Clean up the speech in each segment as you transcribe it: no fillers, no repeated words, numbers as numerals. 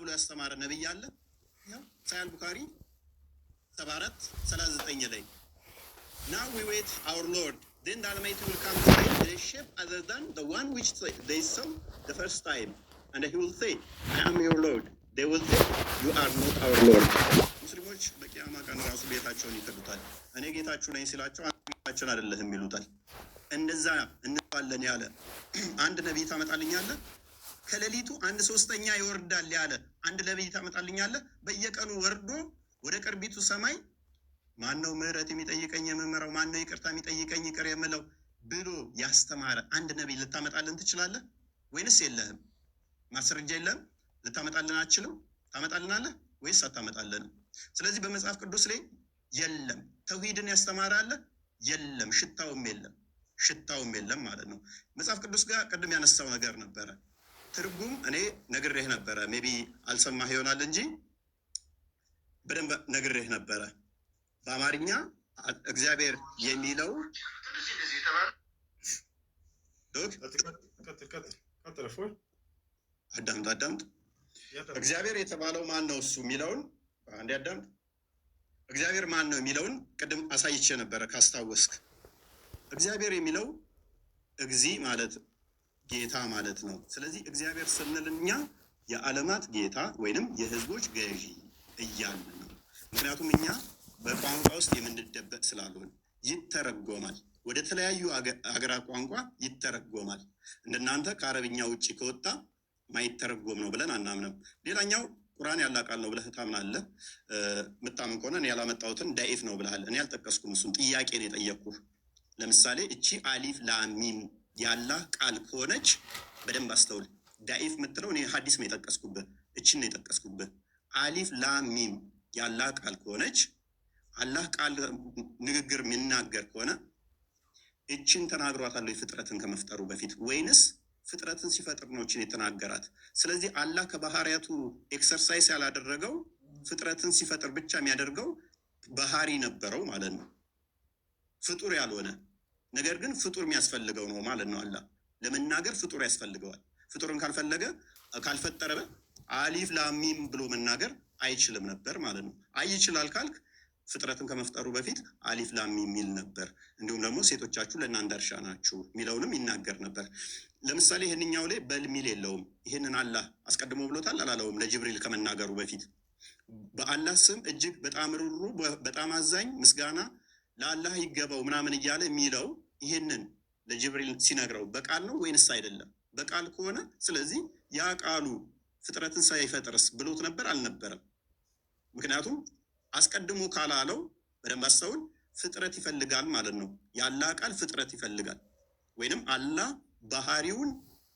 ብሎ ያስተማረ ነብይ አለ? ያው ሳሂህ ቡኻሪ 74:39 ላይ now we wait our Lord then the Almighty will come in a shape other than the one which they saw the first time and he will say I am your Lord. They will say you are not our Lord. ሙስሊሞች በቂያማ ቀን ራሱ ቤታቸውን ይከዱታል። እኔ ጌታችሁ ነኝ ሲላቸው አንዳችን አይደለህም ይሉታል። እንደዛ እንባለን ያለ አንድ ነብይ ታመጣልኛለህ? ከሌሊቱ 1/3 ይወርዳል ያለ አንድ ነብይ ታመጣልኛለህ? በየቀኑ ወርዶ ወደ ቅርቢቱ ሰማይ ማን ነው ምህረት የሚጠይቀኝ የምመራው፣ ማን ነው ይቅርታ የሚጠይቀኝ ይቅር የምለው ብሎ ያስተማረ አንድ ነብይ ልታመጣልን ትችላለህ ወይንስ የለህም? ማስረጃ የለም? ልታመጣልን አትችልም? ታመጣልናለህ ወይስ አታመጣልንም? ስለዚህ በመጽሐፍ ቅዱስ ላይ የለም። ተውሂድን ያስተማረ አለ? የለም። ሽታውም የለም ማለት ነው። መጽሐፍ ቅዱስ ጋር ቅድም ያነሳው ነገር ነበረ። ትርጉም እኔ ነግሬህ ነበረ። ሜቢ አልሰማህ ይሆናል እንጂ በደንብ ነግሬህ ነበረ። በአማርኛ እግዚአብሔር የሚለው አዳምጥ። እግዚአብሔር የተባለው ማን ነው? እሱ የሚለውን አንዴ አዳምጥ። እግዚአብሔር ማን ነው የሚለውን ቅድም አሳይቼ ነበረ ካስታወስክ። እግዚአብሔር የሚለው እግዚ ማለት ጌታ ማለት ነው። ስለዚህ እግዚአብሔር ስንል እኛ የዓለማት ጌታ ወይንም የህዝቦች ገዢ እያልን ነው። ምክንያቱም እኛ በቋንቋ ውስጥ የምንደበቅ ስላልሆን ይተረጎማል። ወደ ተለያዩ ሀገራት ቋንቋ ይተረጎማል። እንደናንተ ከአረብኛ ውጭ ከወጣ ማይተረጎም ነው ብለን አናምንም። ሌላኛው ቁርአን ያላ ቃል ነው ብለህ ታምናለህ። ምታምን ከሆነ እኔ ያላመጣሁትን ዳኢፍ ነው ብለሃል። እኔ አልጠቀስኩም። እሱን ጥያቄ ነው የጠየቅኩህ። ለምሳሌ እቺ አሊፍ ላሚም ያላህ ቃል ከሆነች በደንብ አስተውል። ዳኢፍ የምትለው እኔ ሀዲስ ነው የጠቀስኩብህ። እችን ነው የጠቀስኩብህ። አሊፍ ላሚም ያላህ ቃል ከሆነች አላህ ቃል ንግግር የሚናገር ከሆነ እችን ተናግሯታል ፍጥረትን ከመፍጠሩ በፊት ወይንስ ፍጥረትን ሲፈጥር ነው እችን የተናገራት? ስለዚህ አላህ ከባህሪያቱ ኤክሰርሳይዝ ያላደረገው ፍጥረትን ሲፈጥር ብቻ የሚያደርገው ባህሪ ነበረው ማለት ነው። ፍጡር ያልሆነ ነገር ግን ፍጡር የሚያስፈልገው ነው ማለት ነው። አላህ ለመናገር ፍጡር ያስፈልገዋል። ፍጡርን ካልፈጠረ አሊፍ ላሚም ብሎ መናገር አይችልም ነበር ማለት ነው። ይችላል ካልክ ፍጥረትን ከመፍጠሩ በፊት አሊፍ ላሚም የሚል ነበር። እንዲሁም ደግሞ ሴቶቻችሁ ለእናንተ እርሻ ናችሁ የሚለውንም ይናገር ነበር። ለምሳሌ ይህንኛው ላይ በል ሚል የለውም። ይህንን አላህ አስቀድሞ ብሎታል አላለውም? ለጅብሪል ከመናገሩ በፊት በአላህ ስም እጅግ በጣም ሩሩ በጣም አዛኝ ምስጋና ለአላህ ይገባው ምናምን እያለ የሚለው ይህንን ለጅብሪል ሲነግረው በቃል ነው ወይንስ አይደለም? በቃል ከሆነ ስለዚህ ያ ቃሉ ፍጥረትን ሳይፈጥርስ ብሎት ነበር አልነበረም? ምክንያቱም አስቀድሞ ካላለው በደንብ አስተውል፣ ፍጥረት ይፈልጋል ማለት ነው። የአላህ ቃል ፍጥረት ይፈልጋል። ወይንም አላህ ባህሪውን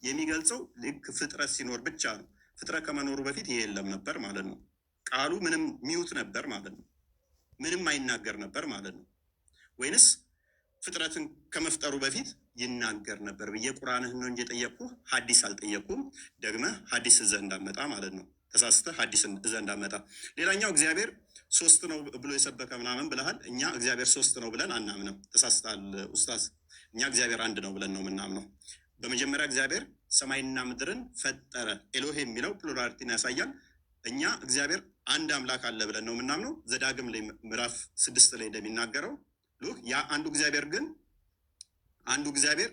የሚገልጸው ልክ ፍጥረት ሲኖር ብቻ ነው። ፍጥረት ከመኖሩ በፊት ይሄ የለም ነበር ማለት ነው። ቃሉ ምንም ሚውት ነበር ማለት ነው። ምንም አይናገር ነበር ማለት ነው። ወይንስ ፍጥረትን ከመፍጠሩ በፊት ይናገር ነበር ብዬ ቁርአንህን ነው እንጂ የጠየቅኩህ ሀዲስ አልጠየቅኩም። ደግመህ ሀዲስ እዘህ እንዳመጣ ማለት ነው። ተሳስተህ ሀዲስ እዘህ እንዳመጣ። ሌላኛው እግዚአብሔር 3 ነው ብሎ የሰበከ ምናምን ብለሃል። እኛ እግዚአብሔር 3 ነው ብለን አናምንም። ተሳስተሃል ኡስታዝ። እኛ እግዚአብሔር 1 ነው ብለን ነው የምናምነው። በመጀመሪያ እግዚአብሔር ሰማይና ምድርን ፈጠረ። ኤሎሄ የሚለው ፕሉራሊቲን ያሳያል። እኛ እግዚአብሔር አንድ አምላክ አለ ብለን ነው የምናምነው። ዘዳግም ላይ ምዕራፍ 6 ላይ እንደሚናገረው ያ አንዱ እግዚአብሔር ግን አንዱ እግዚአብሔር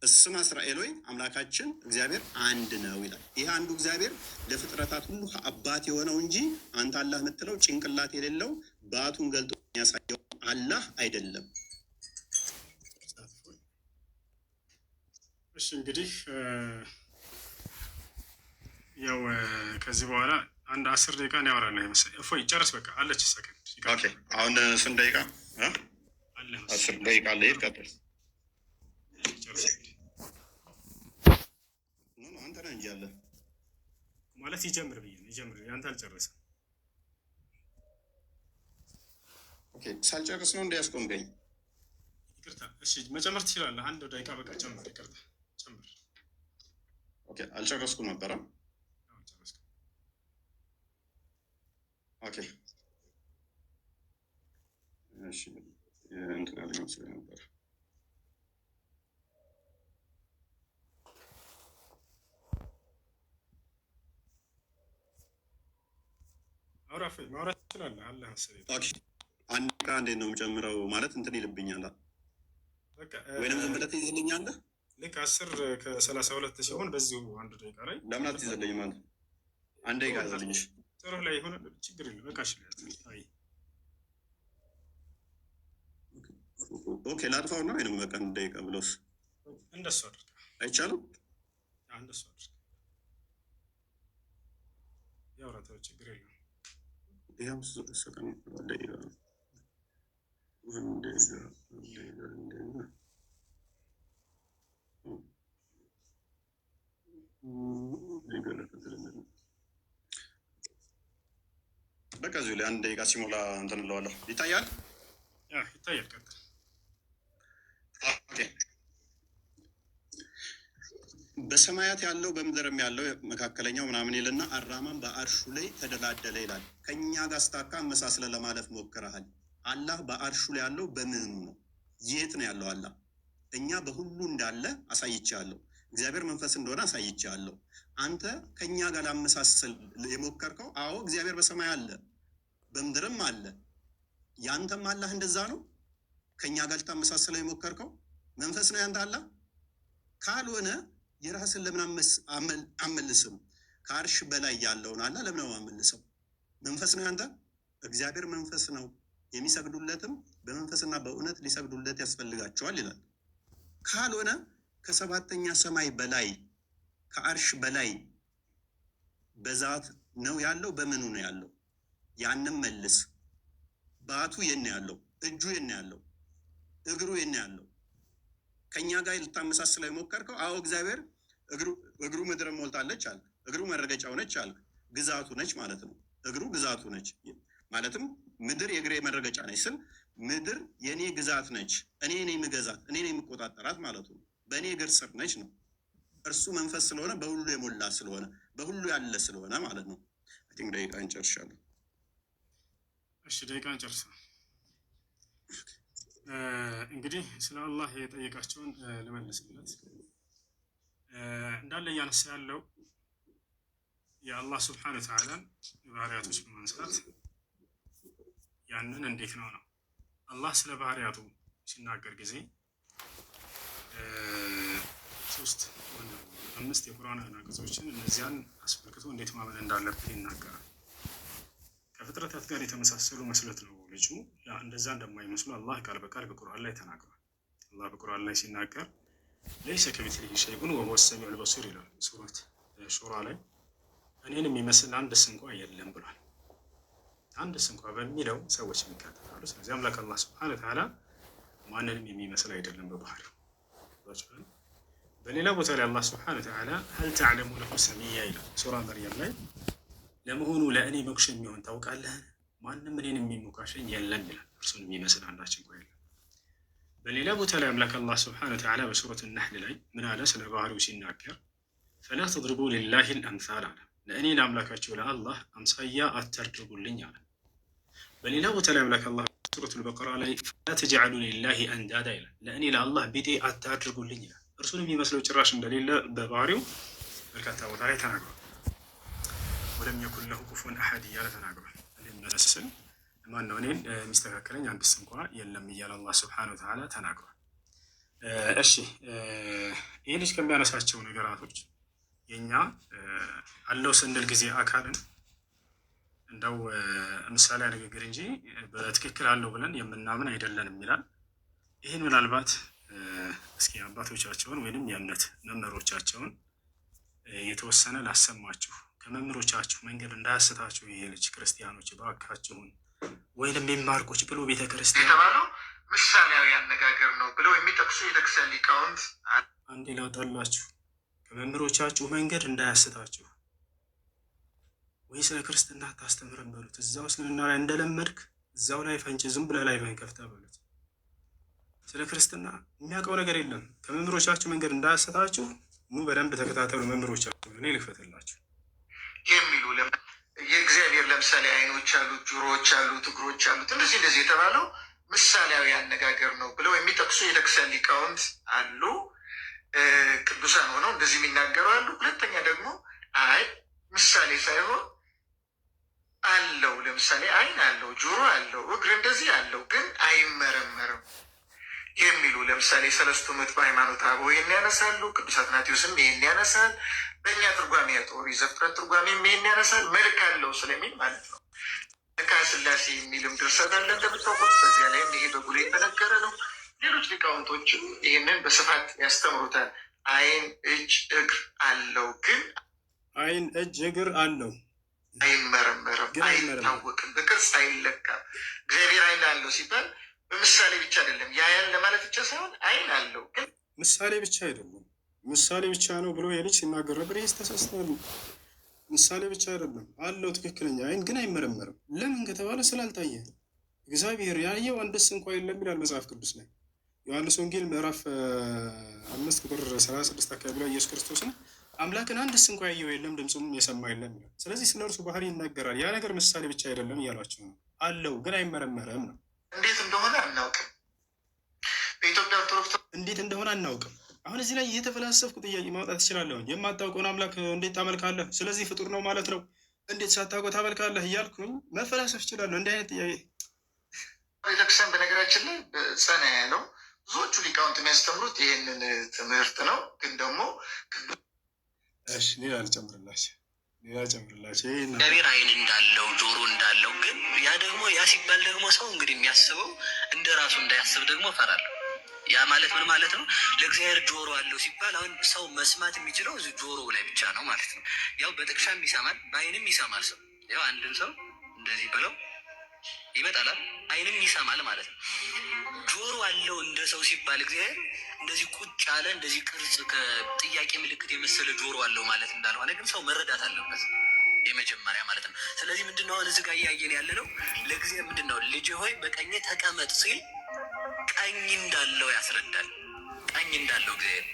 እስማ እስራኤል ሆይ አምላካችን እግዚአብሔር አንድ ነው ይላል። ይህ አንዱ እግዚአብሔር ለፍጥረታት ሁሉ አባት የሆነው እንጂ አንተ አላህ የምትለው ጭንቅላት የሌለው ባቱን ገልጦ የሚያሳየው አላህ አይደለም። እሺ እንግዲህ ያው ከዚህ በኋላ አንድ 10 ደቂቃ ነው ያወራነው ይመስል። እፎይ ጨርስ በቃ አለች ሰከንድ። ኦኬ አሁን ስንት ደቂቃ አለ? 10 ደቂቃ አለ። ይቀጥል። አንተ ነህ እንጂ አለ ማለት ይጀምር ብዬ ነው። ይጀምር ያንተ አልጨረሰም። ኦኬ ሳልጨርስ ነው እንዲያስቆምገኝ። ይቅርታ። እሺ መጨመር ትችላለህ። አንድ ደቂቃ በቃ ጨምር። ይቅርታ ጨምር። ኦኬ አልጨረስኩም ነበረ። ኦኬ እሺ እንትን ያለኝ መስሎኝ ነበር። እፎይ ማውራት ትችላለህ አለ መሰለኝ። ኦኬ አንድ ደቂቃ እንዴት ነው የምጨምረው? ማለት እንትን ይልብኛል። በቃ ወይንም ዝም ብለህ ትይዝልኛለህ? ልክ 10:32 ሲሆን በዚሁ አንድ ደቂቃ ላይ ለምን አትይዝልኝ? ማለት አንድ ደቂቃ ያዘልኝሽ ጥሩህ ላይ የሆነ ችግር የለም። በቃ እሺ። ኦኬ ላጥፋው ነው ወይንም በቃ አንድ ደቂቃ ብለውስ እንደሱ አድርግ አይቻልም? እንደሱ አድርግ ያውራታው ችግር የለም። ይሄም ሰከን ደቂቃ አንድ በቃ እዚሁ ላይ አንድ ደቂቃ ሲሞላ እንትን እለዋለሁ። ይታያል? ይታያል። ቀጥል። ኦኬ በሰማያት ያለው በምድርም ያለው መካከለኛው ምናምን ይልና አራማን በአርሹ ላይ ተደላደለ ይላል። ከእኛ ጋር ስታካ አመሳስለ ለማለፍ ሞክረሃል። አላህ በአርሹ ላይ ያለው በምኑ ነው? የት ነው ያለው አላህ? እኛ በሁሉ እንዳለ አሳይቻለሁ። እግዚአብሔር መንፈስ እንደሆነ አሳይቻለሁ። አንተ ከእኛ ጋር ላመሳሰል የሞከርከው፣ አዎ እግዚአብሔር በሰማይ አለ በምድርም አለ። ያንተም አላህ እንደዛ ነው። ከእኛ ጋር ልታመሳሰለው የሞከርከው መንፈስ ነው ያንተ አላህ። ካልሆነ የራስን ለምን አመልስም? ከአርሽ በላይ ያለውን አላህ ለምን አመልሰው? መንፈስ ነው ያንተ። እግዚአብሔር መንፈስ ነው፣ የሚሰግዱለትም በመንፈስና በእውነት ሊሰግዱለት ያስፈልጋቸዋል ይላል። ካልሆነ ከሰባተኛ ሰማይ በላይ ከአርሽ በላይ በዛት ነው ያለው። በምኑ ነው ያለው? ያንም መልስ። ባቱ የት ነው ያለው? እጁ የት ነው ያለው? እግሩ የት ነው ያለው? ከእኛ ጋር ልታመሳስለው የሞከርከው፣ አዎ እግዚአብሔር እግሩ ምድርን ሞልታለች አለ። እግሩ መረገጫው ነች አለ። ግዛቱ ነች ማለት ነው። እግሩ ግዛቱ ነች ማለትም ምድር የእግሬ መረገጫ ነች ስል ምድር የእኔ ግዛት ነች፣ እኔ ነኝ የምገዛት፣ እኔ ነኝ የምቆጣጠራት ማለቱ ነው። በእኔ እግር ስር ነች ነው። እርሱ መንፈስ ስለሆነ በሁሉ የሞላ ስለሆነ በሁሉ ያለ ስለሆነ ማለት ነው። ቲንክ ደቂቃ እንጨርሻለሁ። እሺ ደቂቃ እንጨርሳ። እንግዲህ ስለ አላህ የጠየቃቸውን ልመልስለት። እንዳለ እያነሳ ያለው የአላህ ስብሐነ ወተዓላን ባህሪያቶች በማንሳት ያንን እንዴት ነው አላህ ስለ ባህሪያቱ ሲናገር ጊዜ 5 የቁርአን አንቀጾችን እነዚያን አስመልክቶ እንዴት ማመን እንዳለብን ይናገራል። ከፍጥረታት ጋር የተመሳሰሉ መስሎት ነው ልጁ። እንደዛ እንደማይመስሉ አላህ ቃል በቃል በቁርአን ላይ ተናግሯል። አላህ በቁርአን ላይ ሲናገር ለይሰ ከሚስሊሂ ሸይኡን ወሁወ ሰሚዑል በሲር ይላል ሱረት ሹራ ላይ። እኔን የሚመስል አንድስ እንኳ የለም ብሏል። አንድስ እንኳ በሚለው ሰዎች የሚካተታሉ። ስለዚህ አምላክ አላህ ሱብሓነሁ ወተዓላ ማንንም የሚመስል አይደለም በባህሪው። በሌላ ቦታ ላይ አላህ ሱብሓነሁ ወተዓላ ሀል ተዕለሙ ለሁ ሰሚያ ይላል ሱራ መርየም ላይ። ለመሆኑ ለእኔ ሞክሽ የሚሆን ታውቃለህ? ማንም እኔን የሚሞካሸኝ የለም ይላል። እርሱን የሚመስል አንዳች እንኳ የለም። በሌላ ቦታ ላይ አምላክ አላህ ሱብሓነሁ ወተዓላ በሱረት ነሕል ላይ ምን አለ? ስለ ባህሪው ሲናገር ፈላ ተድሪቡ ሊላሂ አልአምሳል አለ። ለእኔ ለአምላካቸው ለአላህ አምሳያ አታድርጉልኝ አለ። በሌላ ቦታ ላይ አምላክ አላህ ሱረቱል በቀራ ላይ ፈላ ተጅዐሉ ሊላሂ አንዳዳ ይላል። ለእኔ ለአላህ ቢጤ አታድርጉልኝ ይላል። እርሱን የሚመስለው ጭራሽ እንደሌለ በባህሪው በርካታ ቦታ ላይ ተናግሯል። ወለም የኩን ለሁ ኩፉወን አሐድ እያለ ተናግሯል። የሚመስል ማነው እኔን የሚስተካከለኝ አንድስ እንኳ የለም እያለ አላህ ሱብሓነሁ ወተዓላ ተናግሯል። እሺ ይህ ልጅ ከሚያነሳቸው ነገራቶች የኛ አለው ስንል ጊዜ አካልን እንደው ምሳሌ ንግግር እንጂ በትክክል አለው ብለን የምናምን አይደለንም ይላል። ይህን ምናልባት እስኪ አባቶቻቸውን ወይንም የእምነት መምህሮቻቸውን የተወሰነ ላሰማችሁ፣ ከመምህሮቻችሁ መንገድ እንዳያስታችሁ ይሄ ልጅ ክርስቲያኖች እባካችሁን፣ ወይንም የሚማርቆች ብሎ ቤተክርስቲያን የተባለው ምሳሌያዊ አነጋገር ነው ብለው የሚጠቅሱ የቤተክርስቲያን ሊቃውንት አንዴ ላውጣላችሁ፣ ከመምህሮቻችሁ መንገድ እንዳያስታችሁ፣ ወይ ስለ ክርስትና አታስተምረን በሉት። እዛው እስልምና ላይ እንደለመድክ እዛው ላይ ፈንጭ፣ ዝም ብለህ ላይ ፈንከፍታ በሉት። ስለ ክርስትና የሚያውቀው ነገር የለም። ከመምህሮቻችሁ መንገድ እንዳያስታችሁ ኑ በደንብ ተከታተሉ። መምህሮቻችሁ እኔ ልክፈትላችሁ የሚሉ የእግዚአብሔር ለምሳሌ አይኖች አሉት፣ ጆሮዎች አሉት፣ እግሮች አሉት፣ እንደዚህ የተባለው ምሳሌያዊ አነጋገር ነው ብለው የሚጠቅሱ የቤተክርስቲያን ሊቃውንት አሉ። ቅዱሳን ሆነው እንደዚህ የሚናገሩ አሉ። ሁለተኛ ደግሞ አይ ምሳሌ ሳይሆን አለው። ለምሳሌ አይን አለው፣ ጆሮ አለው፣ እግር እንደዚህ አለው፣ ግን አይመረመርም የሚሉ ለምሳሌ ሰለስቱ ምዕት በሃይማኖተ አበው ይህን ያነሳሉ። ቅዱስ አትናቴዎስም ይህን ያነሳል። በእኛ ትርጓሜ ኦሪት ዘፍጥረት ትርጓሜም ይህን ያነሳል። መልክ አለው ስለሚል ማለት ነው። መልክአ ሥላሴ የሚልም ድርሰት አለ እንደምታውቁት። በዚያ ላይም ይሄ በጉል የተነገረ ነው። ሌሎች ሊቃውንቶችም ይህንን በስፋት ያስተምሩታል። አይን፣ እጅ፣ እግር አለው፣ ግን አይን፣ እጅ፣ እግር አለው፣ አይመረመርም፣ አይታወቅም፣ በቅርጽ አይለካም። እግዚአብሔር አይን አለው ሲባል በምሳሌ ብቻ አይደለም፣ ያያል ለማለት ብቻ ሳይሆን አይን አለው፣ ግን ምሳሌ ብቻ አይደለም። ምሳሌ ብቻ ነው ብሎ የልጅ ሲናገር ነበር። ይህ ተሳስተዋል። ምሳሌ ብቻ አይደለም አለው፣ ትክክለኛ አይን ግን አይመረመርም። ለምን ከተባለ ስላልታየ። እግዚአብሔር ያየው አንድስ እንኳ የለም ይላል መጽሐፍ ቅዱስ ላይ። ዮሐንስ ወንጌል ምዕራፍ 5 ቁጥር 36 አካባቢ ላይ ኢየሱስ ክርስቶስን አምላክን አንድስ እንኳ ያየው የለም ድምፁም የሰማ የለም ይላል። ስለዚህ ስለ እርሱ ባህሪ ይናገራል። ያ ነገር ምሳሌ ብቻ አይደለም እያሏቸው ነው። አለው ግን አይመረመርም ነው። እንዴት እንደሆነ አናውቅም። በኢትዮጵያ ኦርቶዶክስ እንዴት እንደሆነ አናውቅም። አሁን እዚህ ላይ እየተፈላሰፍኩ ጥያቄ ማውጣት እችላለሁ። የማታውቀውን አምላክ እንዴት ታመልካለህ? ስለዚህ ፍጡር ነው ማለት ነው። እንዴት ሳታውቀው ታመልካለህ እያልኩኝ መፈላሰፍ እችላለሁ። እንዲህ አይነት ጥያቄ ቤተክርስቲያን በነገራችን ላይ ጸና ያለው ብዙዎቹ ሊቃውንት የሚያስተምሩት ይህንን ትምህርት ነው። ግን ደግሞ ሌላ ልጨምርላቸው እግዚአብሔር አይን እንዳለው ጆሮ እንዳለው፣ ግን ያ ሲባል ደግሞ ሰው እንግዲህ የሚያስበው እንደ ራሱ እንዳያስብ ደግሞ እፈራለሁ። ያ ማለት ምን ማለት ነው? ለእግዚአብሔር ጆሮ አለው ሲባል አሁን ሰው መስማት የሚችለው እዚህ ጆሮ ላይ ብቻ ነው ማለት ነው። ያው በጥቅሻም ይሰማል፣ በአይንም ይሰማል። ሰው ያው አንድን ሰው እንደዚህ ብለው ይመጣላል፣ አይንም ይሰማል ማለት ነው። ጆሮ አለው እንደ ሰው ሲባል እግዚአብሔር እንደዚህ ቁጭ ያለ እንደዚህ ቅርጽ ከጥያቄ ምልክት የመሰለ ጆሮ አለው ማለት እንዳልሆነ ግን ሰው መረዳት አለበት የመጀመሪያ ማለት ነው። ስለዚህ ምንድነው አሁን እዚህ ጋር እያየን ያለ ነው። ለእግዚአብሔር ምንድነው ልጅ ሆይ በቀኝ ተቀመጥ ሲል ቀኝ እንዳለው ያስረዳል። ቀኝ እንዳለው እግዚአብሔር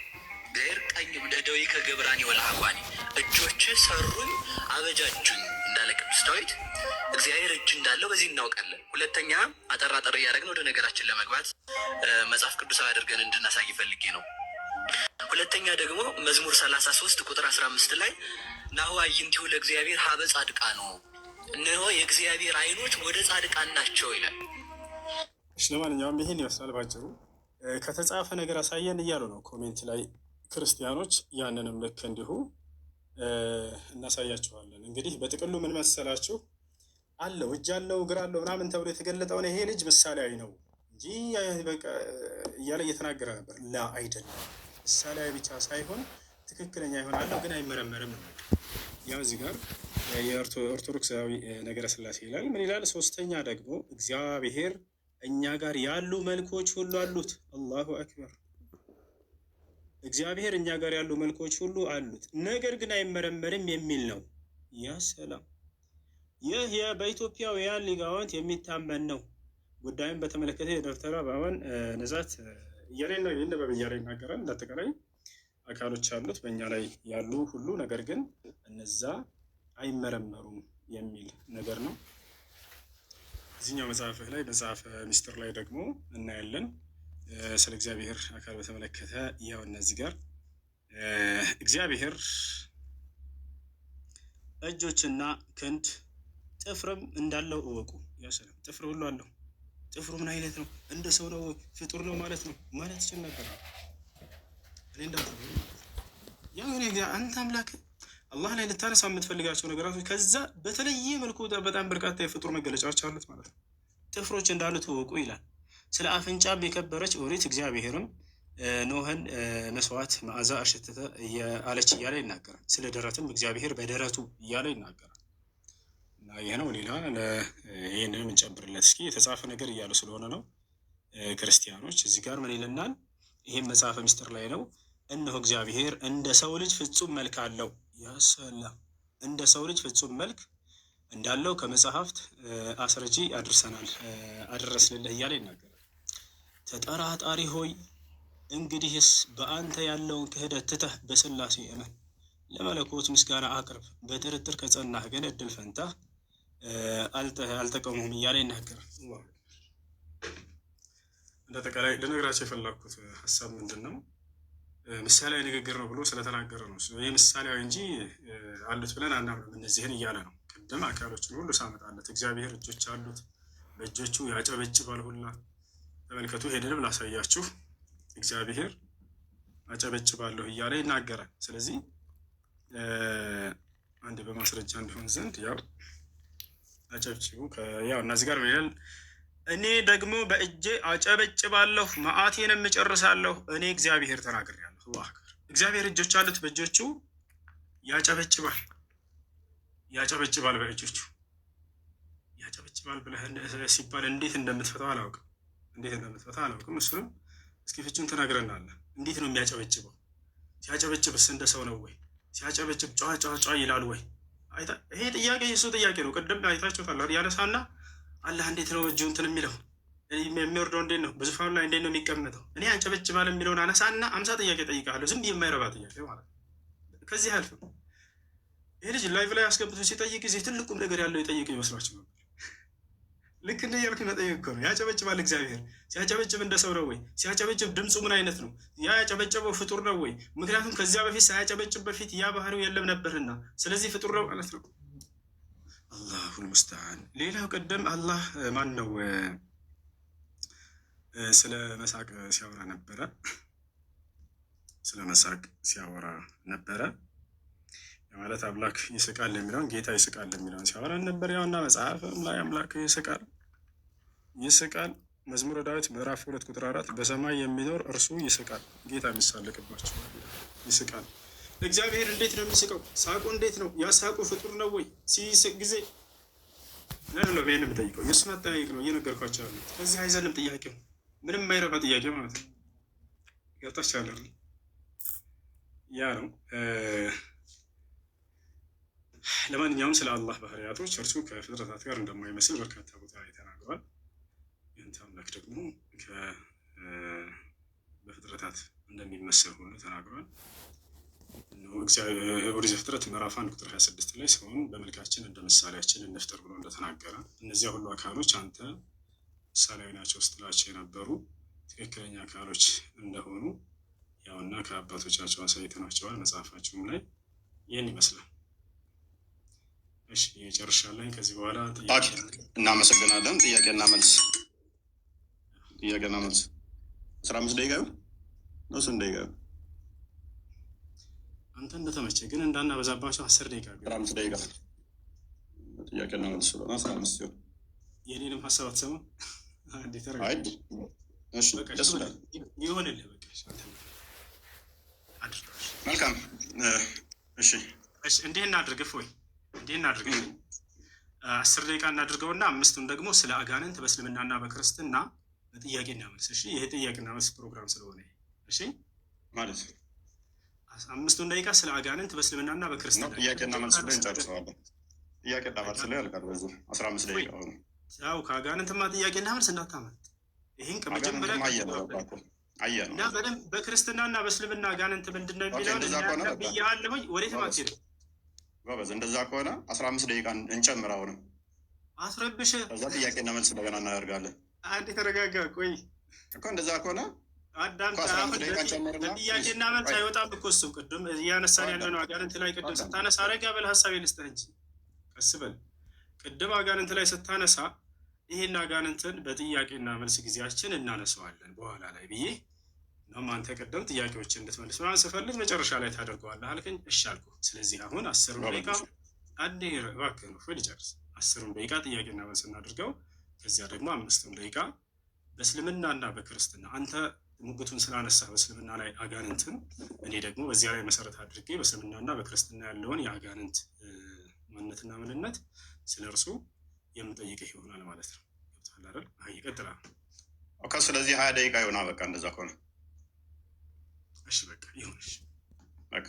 ቀኝ ደደዊ ከገብራኒ ወለአኳኒ እጆች ሰሩኝ አበጃጁኝ እንዳለ ቅዱስ ዳዊት እግዚአብሔር እጅ እንዳለው በዚህ እናውቃለን። ሁለተኛ አጠር እያደረግን ወደ ነገራችን ለመግባት መጽሐፍ ቅዱሳዊ አድርገን እንድናሳይ ፈልጌ ነው። ሁለተኛ ደግሞ መዝሙር 33 ቁጥር 15 ላይ ናሁ አዕይንቲሁ ለእግዚአብሔር ሀበ ጻድቃኑ፣ እነሆ የእግዚአብሔር አይኖች ወደ ጻድቃን ናቸው ይላል። ለማንኛውም ይህን ይመስላል ባጭሩ። ከተጻፈ ነገር አሳየን እያሉ ነው ኮሜንት ላይ ክርስቲያኖች። ያንንም ልክ እንዲሁ እናሳያችኋለን። እንግዲህ በጥቅሉ ምን መሰላችሁ? አለው እጅ አለው እግር አለው ምናምን ተብሎ የተገለጠውን ይሄ ልጅ ምሳሌያዊ ነው እንጂ በቃ እያለ እየተናገረ ነበር። ላ አይደለም፣ ምሳሌያዊ ብቻ ሳይሆን ትክክለኛ ይሆናለው ግን አይመረመርም ነው። ያው እዚህ ጋር የኦርቶዶክሳዊ ነገረ ስላሴ ይላል። ምን ይላል? ሶስተኛ ደግሞ እግዚአብሔር እኛ ጋር ያሉ መልኮች ሁሉ አሉት። አላሁ አክበር። እግዚአብሔር እኛ ጋር ያሉ መልኮች ሁሉ አሉት፣ ነገር ግን አይመረመርም የሚል ነው። ያ ሰላም! ይህ በኢትዮጵያውያን ሊቃውንት የሚታመን ነው። ጉዳዩን በተመለከተ የዶክተር አበባን ነዛት ይነበብ እያለ ይናገራል። እንዳጠቃላይ አካሎች አሉት በእኛ ላይ ያሉ ሁሉ፣ ነገር ግን እነዛ አይመረመሩም የሚል ነገር ነው። እዚህኛው መጽሐፍህ ላይ መጽሐፈ ሚስጥር ላይ ደግሞ እናያለን ስለ እግዚአብሔር አካል በተመለከተ። ያው እነዚህ ጋር እግዚአብሔር እጆችና ክንድ ጥፍርም እንዳለው እወቁ። ያ ሰላም! ጥፍር ሁሉ አለው። ጥፍሩ ምን አይነት ነው? እንደ ሰው ነው? ፍጡር ነው ማለት ነው ማለት ይችል ነበር። እኔ እንዳትሉ ያው አንተ አምላክ አላህ ላይ ልታነሳ የምትፈልጋቸው ነገራቶች ከዛ በተለየ መልኩ በጣም በርካታ የፍጡር መገለጫዎች አሉት ማለት ነው። ጥፍሮች እንዳሉት እወቁ ይላል። ስለ አፍንጫም የከበረች ኦሪት እግዚአብሔርም ኖህን መስዋዕት መዓዛ አሸተተ አለች እያለ ይናገራል። ስለ ደረትም እግዚአብሔር በደረቱ እያለ ይናገራል። እና ይህ ነው። ሌላ ይህንንም እንጨምርለት እስኪ። የተጻፈ ነገር እያሉ ስለሆነ ነው ክርስቲያኖች። እዚህ ጋር ምን ይለናል? ይህም መጽሐፈ ሚስጥር ላይ ነው። እነሆ እግዚአብሔር እንደ ሰው ልጅ ፍጹም መልክ አለው። ያሰላም! እንደ ሰው ልጅ ፍጹም መልክ እንዳለው ከመጽሐፍት አስረጂ አደረስንልህ እያለ ይናገራል። ተጠራጣሪ ሆይ እንግዲህስ በአንተ ያለውን ክህደት ትተህ በስላሴ እመን፣ ለመለኮት ምስጋና አቅርብ። በጥርጥር ከጸናህ ግን እድል ፈንታህ አልጠቀሙም እያለ ይናገራል። እንደ አጠቃላይ ልነግራቸው የፈለኩት ሀሳብ ምንድን ነው? ምሳሌያዊ ንግግር ነው ብሎ ስለተናገረ ነው። ይህ ምሳሌያዊ እንጂ አሉት ብለን አናምንም እነዚህን እያለ ነው። ቅድም አካሎችን ሁሉ ሳመጣለት እግዚአብሔር እጆች አሉት፣ በእጆቹ ያጨበጭባል ሁላ። ተመልከቱ፣ ይሄንንም ላሳያችሁ። እግዚአብሔር አጨበጭባለሁ እያለ ይናገራል። ስለዚህ አንድ በማስረጃ እንዲሆን ዘንድ ያው አጨብጭቡ። ያው እነዚህ ጋር ይላል እኔ ደግሞ በእጄ አጨበጭባለሁ መዓቴንም እጨርሳለሁ፣ እኔ እግዚአብሔር ተናግሬያለሁ። እግዚአብሔር እጆች አሉት፣ በእጆቹ ያጨበጭባል። ያጨበጭባል በእጆቹ ያጨበጭባል ብለህ ሲባል እንዴት እንደምትፈታው አላውቅም። እሱንም እስኪ ፍቹን ትነግረናለህ። እንዴት ነው የሚያጨበጭበው? ሲያጨበጭብስ እንደ ሰው ነው ወይ? ሲያጨበጭብ ጫ ጫ ጫ ይላል ወይ? ይሄ ጥያቄ የሱ ጥያቄ ነው። ቅድም አይታችሁታል። ያነሳና አላህ እንዴት ነው እጁ እንትን የሚለው የሚወርደው? እንዴት ነው በዙፋኑ ላይ እንዴት ነው የሚቀመጠው? እኔ ያጨበጭባል የሚለውን አነሳና 50 ጥያቄ ጠይቃለሁ። ዝም የማይረባ ጥያቄ ማለት ነው። ከዚህ አልፍ ይሄ ልጅ ላይቭ ላይ አስገብቶ ሲጠይቅ ጊዜ ትልቁም ነገር ያለው የጠየቀ ይመስላችሁ ነበር። ልክ እንደ እያልክ መጠየቅ እኮ ነው። ያጨበጭባል እግዚአብሔር። ሲያጨበጭብ እንደ ሰው ነው ወይ? ሲያጨበጭብ ድምፁ ምን አይነት ነው? ያ ያጨበጨበው ፍጡር ነው ወይ? ምክንያቱም ከዚያ በፊት ሳያጨበጭብ በፊት ያ ባህሪው የለም ነበርና፣ ስለዚህ ፍጡር ነው ማለት ነው። አላሁል ሙስተዓን። ሌላው ቅድም አላህ ማን ነው ስለ መሳቅ ሲያወራ ነበረ። ማለት አምላክ ይስቃል የሚለውን ጌታ ይስቃል የሚለውን ሲያወራ ነበር። ያውና መጽሐፍም ላይ አምላክ ይስቃል። መዝሙረ ዳዊት ምዕራፍ 2 ቁጥር 4 በሰማይ የሚኖር እርሱ ይስቃል። ጌታ የሚሳለቅባቸው ይስቃል። እግዚአብሔር እንዴት ነው የሚስቀው? ሳቁ እንዴት ነው? ያ ሳቁ ፍጡር ነው ወይ? ሲስቅ ጊዜ ነው ይሄን የምጠይቀው። የእሱን አጠያየቅ ነው እየነገርኳቸው ያለ። ከዚህ አይዘልም ጥያቄው፣ ምንም የማይረባ ጥያቄ ማለት ነው። ገብታችኋል? ያ ነው። ለማንኛውም ስለ አላህ ባህሪያቶች እርሱ ከፍጥረታት ጋር እንደማይመስል በርካታ ቦታ ላይ ተናግሯል። ይህንተ አምላክ ደግሞ በፍጥረታት እንደሚመስል ሁሉ ተናግሯል። ኦሪት ዘፍጥረት ምዕራፍ 1 ቁጥር 26 ላይ ሰውን በመልካችን እንደ ምሳሌያችን እንፍጠር ብሎ እንደተናገረ እነዚያ ሁሉ አካሎች አንተ ምሳሌያዊ ናቸው ስትላቸው የነበሩ ትክክለኛ አካሎች እንደሆኑ ያውና ከአባቶቻቸው አሳይተናቸዋል። መጽሐፋቸውም ላይ ይህን ይመስላል። እሺ ጨርሻለሁ። ከዚህ በኋላ እናመሰግናለን። ጥያቄና መልስ 15 ደቂቃ ነው። ስንት ደቂቃ? አንተ እንደተመቸ ግን እንዳናበዛባቸው 10 ደቂቃ 15 ደቂቃ ጥያቄና መልስ ስለሆነ 15 ሲሆን የኔንም ሀሳብ አትሰማም። ይሆንልህ በቃ መልካም። እሺ እንዲህ እናድርግ። እፎይ እንዲህ እናድርግ። 10 ደቂቃ እናድርገውና 5ቱን ደግሞ ስለ አጋንንት በእስልምናና በክርስትና በጥያቄና መልስ። እሺ ይሄ ጥያቄና መልስ ፕሮግራም ስለሆነ እሺ ማለት 5ቱን ደቂቃ ስለ አጋንንት በእስልምናና በክርስትና ጥያቄና መልስ ላይ እንጨርሰዋለን። ጥያቄና መልስ ላይ ያልቃል በዚሁ 15 ደቂቃ ሆነ። ያው ከአጋንንትማ ጥያቄና መልስ እንዳታመጥ። ይሄን ከመጀመሪያ እና በደንብ በክርስትናና በእስልምና አጋንንት ምንድን ነው የሚለውን ብያለሁኝ። ወዴትም አትሄድም ጎበዝ። እንደዛ ከሆነ 15 ደቂቃ እንጨምረውንም አስረብሽ። ከዛ ጥያቄና መልስ እንደገና እናደርጋለን። አንድ ተረጋጋ። ቆይ እኮ እንደዛ ከሆነ ጥያቄና መልስ አይወጣም እኮ እሱ ቅድም እያነሳን ያለ ነው። አጋንንት ላይ ቅድም ስታነሳ አረጋ በል ሀሳብ ልስጥህ እንጂ ቀስ በል። ቅድም አጋንንት ላይ ስታነሳ ይሄን አጋንንትን በጥያቄና መልስ ጊዜያችን እናነሳዋለን በኋላ ላይ ብዬ እናም አንተ ቅድም ጥያቄዎችን እንድትመልስ ምናምን ስፈልግ መጨረሻ ላይ ታደርገዋለህ አልከኝ። እሺ አልኩ። ስለዚህ አሁን 10 ደቂቃ አንዴ እባክህ ነው ልጨርስ። 10 ደቂቃ ጥያቄና መልስ እናድርገው። ከዚያ ደግሞ 5 ደቂቃ በእስልምናና በክርስትና አንተ ሙግቱን ስላነሳ በእስልምና ላይ አጋንንትን፣ እኔ ደግሞ በዚያ ላይ መሰረት አድርጌ በእስልምናና በክርስትና ያለውን የአጋንንት ማንነትና ምንነት ስለ እርሱ የምጠይቅህ ይሆናል ማለት ነው። ገብቶሃል አይደል? ይቀጥላል። ኦኬ። ስለዚህ 20 ደቂቃ ይሆናል። በቃ እንደዛ ከሆነ እሺ በቃ ይሁን። እሺ በቃ